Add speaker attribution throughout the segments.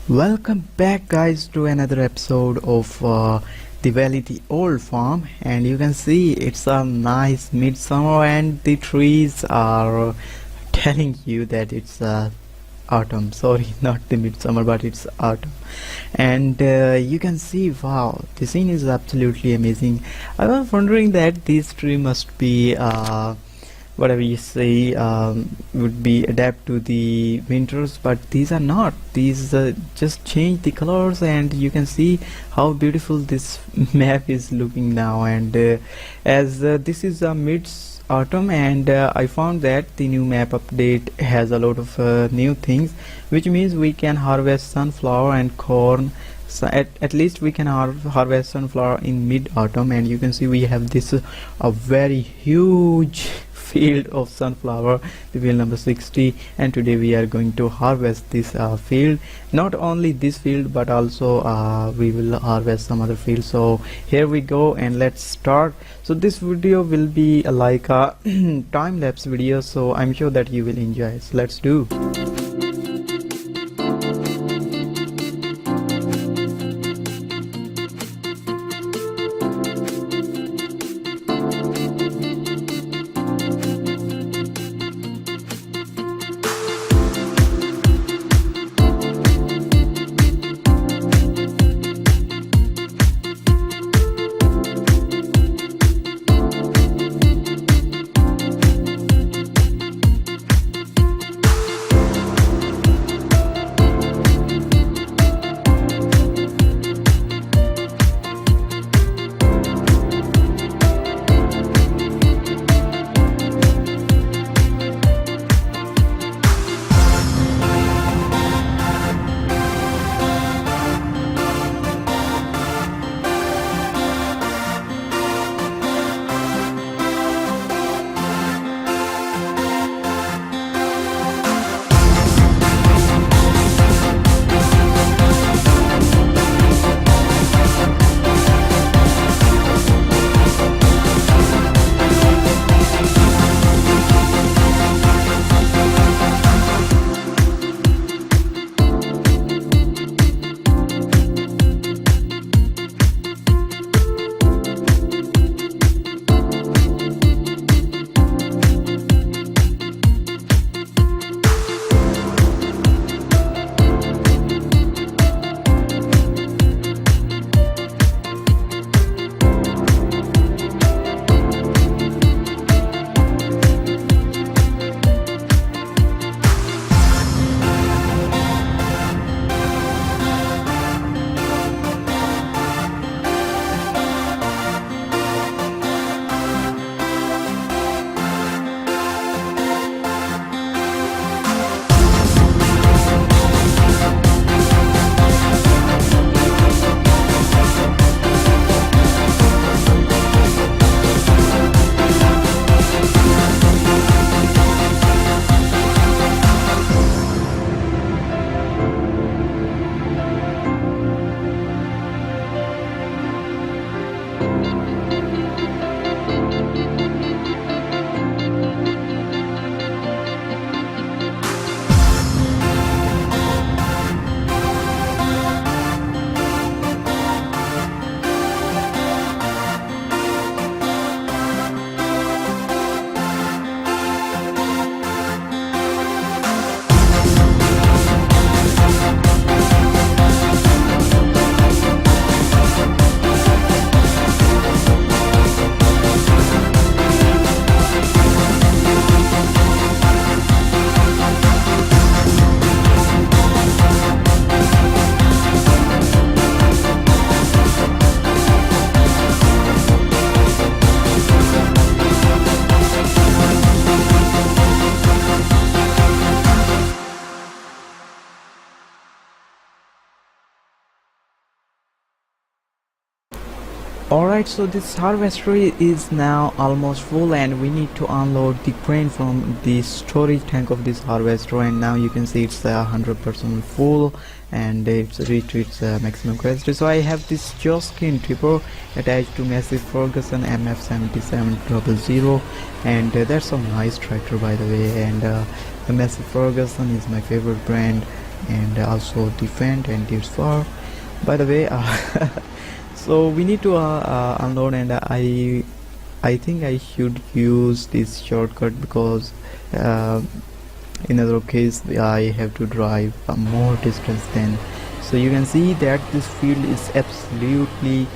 Speaker 1: Welcome back guys to another episode of the Valley the Old Farm, and you can see it's a nice midsummer and the trees are telling you that it's autumn. Sorry, not the midsummer, but it's autumn. And you can see, wow, the scene is absolutely amazing. I was wondering that this tree must be whatever you say would be adapt to the winters, but these are not. These just change the colors, and you can see how beautiful this map is looking now. And as this is a mid autumn, and I found that the new map update has a lot of new things, which means we can harvest sunflower and corn. So at least we can harvest sunflower in mid-autumn, and you can see we have this a very huge field of sunflower, the field number 60, and today we are going to harvest this field. Not only this field, but also we will harvest some other field. So here we go, and let's start. So this video will be like a time-lapse video, so I'm sure that you will enjoy it. So let's do. Alright, so this harvester is now almost full, and we need to unload the grain from the storage tank of this harvester, and now you can see it's 100% full and it's reached its maximum capacity. So I have this Joskin tripper attached to massive Ferguson MF7700, and that's a nice tractor by the way, and the massive Ferguson is my favorite brand. and also defend and its far. By the way, so we need to unload, and I think I should use this shortcut because in other case I have to drive more distance than. So you can see that this field is absolutely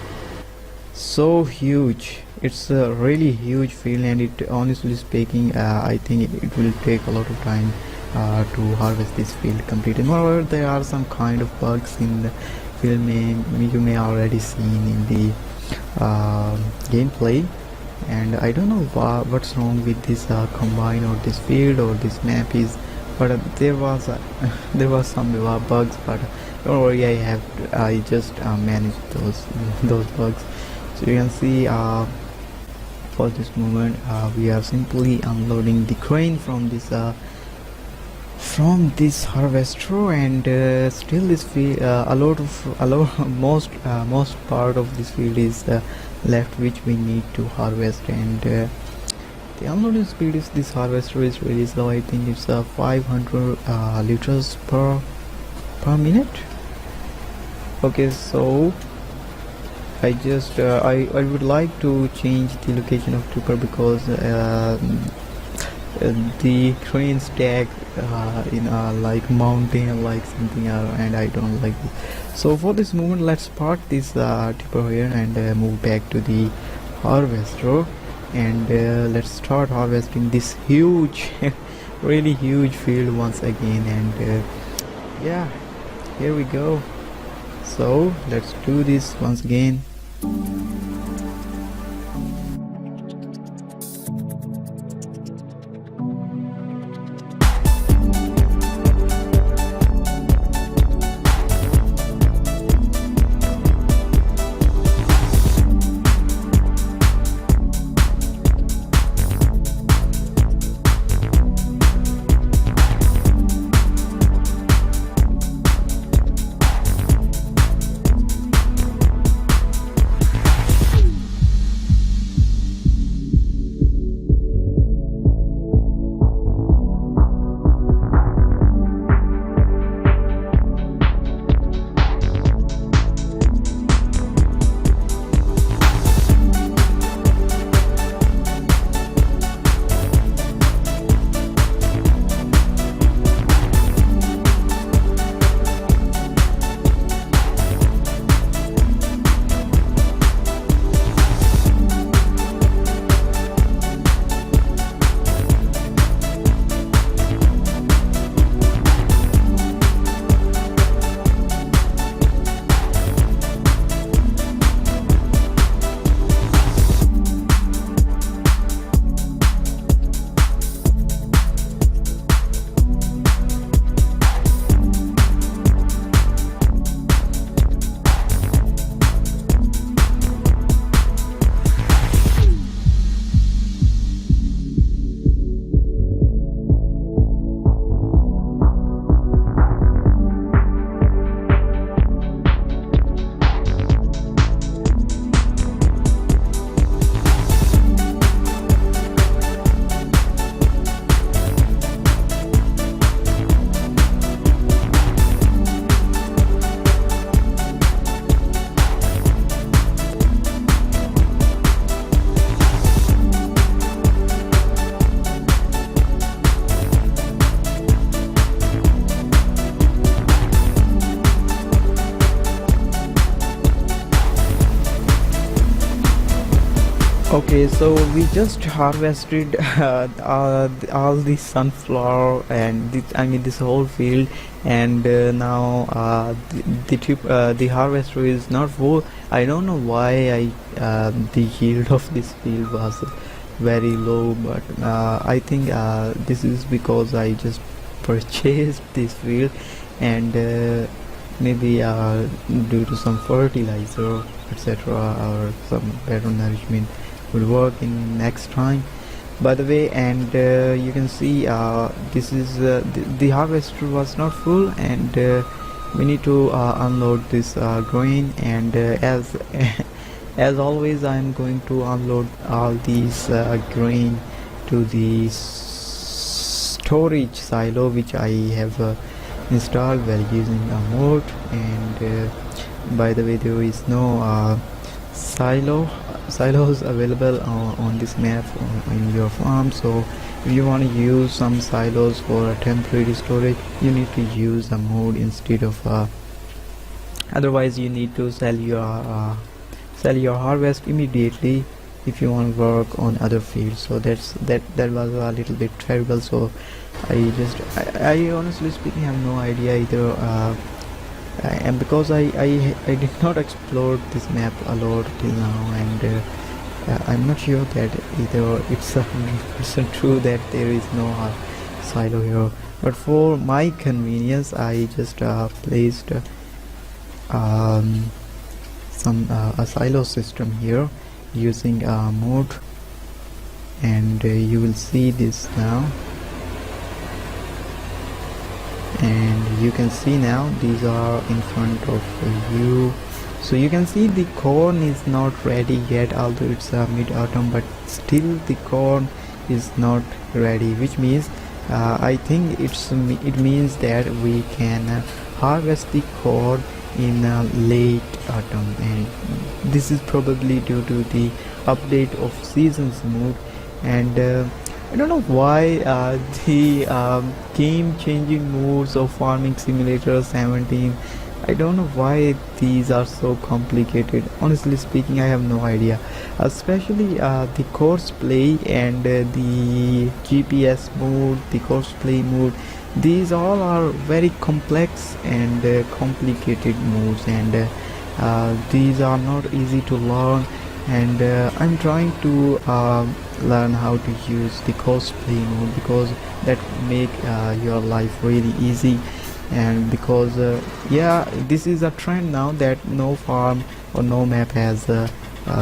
Speaker 1: so huge. It's a really huge field, and it, honestly speaking, I think it will take a lot of time to harvest this field completely. Moreover, there are some kind of bugs in the field you may already seen in the gameplay, and I don't know what's wrong with this combine or this field or this map is, but there was there was some bugs, but don't worry, I just managed those bugs. So you can see for this moment we are simply unloading the grain from this harvester, and still this field, most part of this field is left, which we need to harvest, and the unloading speed is this harvester is really slow. I think it's 500 liters per minute. Okay, so I just I would like to change the location of tripper because the train stack in a like mountain like something, and I don't like it. So for this moment, let's park this tipper here and move back to the harvester, and let's start harvesting this huge really huge field once again. And yeah, here we go. So let's do this once again. Okay, so we just harvested all the sunflower and this whole field, and now the harvester is not full. I don't know why the yield of this field was very low, but I think this is because I just purchased this field, and maybe due to some fertilizer, etc., or some better nourishment will work in next time. By the way, and you can see this is the harvester was not full, and we need to unload this grain, and as always I am going to unload all these grain to the storage silo which I have installed while using a mode. And by the way, there is no silos available on this map in your farm. So if you want to use some silos for a temporary storage, you need to use a mode instead of otherwise you need to sell your harvest immediately if you want to work on other fields. So that was a little bit terrible. So I honestly speaking have no idea either, and because I did not explore this map a lot till now, and I'm not sure that either it's 100% true that there is no silo here, but for my convenience I just placed a silo system here using a mode, and you will see this now, and you can see now these are in front of you. So you can see the corn is not ready yet, although it's mid-autumn, but still the corn is not ready, which means I think it means that we can harvest the corn in late autumn, and this is probably due to the update of seasons mode. And I don't know why the game changing modes of Farming Simulator 17, I don't know why these are so complicated. Honestly speaking, I have no idea, especially the course play and the GPS mode, the course play mode. These all are very complex and complicated modes, and these are not easy to learn, and I'm trying to learn how to use the course play mode, because that make your life really easy. And because yeah, this is a trend now that no farm or no map has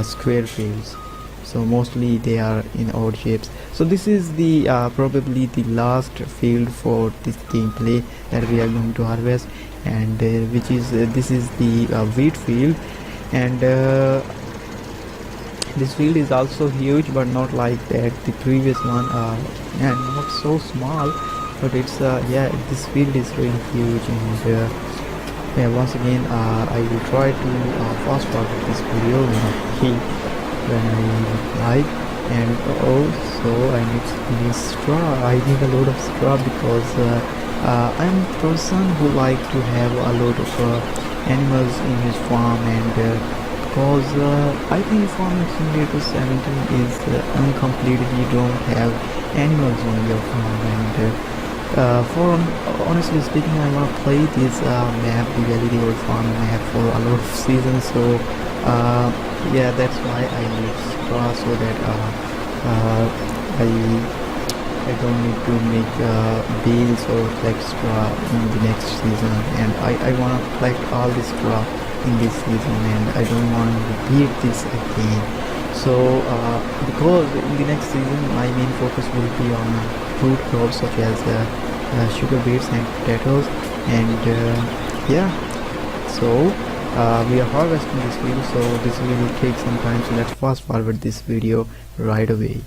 Speaker 1: square fields, so mostly they are in odd shapes. So this is the probably the last field for this gameplay that we are going to harvest, and which is this is the wheat field, and this field is also huge, but not like that the previous one, and not so small, but it's yeah, this field is really huge. And yeah, once again I will try to fast forward this video when I like. And also I need straw. I need a lot of straw, because I'm a person who like to have a lot of animals in his farm, and because I think Farming Simulator 17 is uncompleted. You don't have animals on your farm, and for honestly speaking, I want to play this map, the Validity Old Farm map, for a lot of seasons. So yeah, that's why I need straw, so that I don't need to make bales or collect straw in the next season, and I want to collect all the straw in this season, and I don't want to repeat this again. So because in the next season my main focus will be on fruit crops such as sugar beets and potatoes, and yeah, so we are harvesting this field, so this will take some time. So let's fast forward this video right away.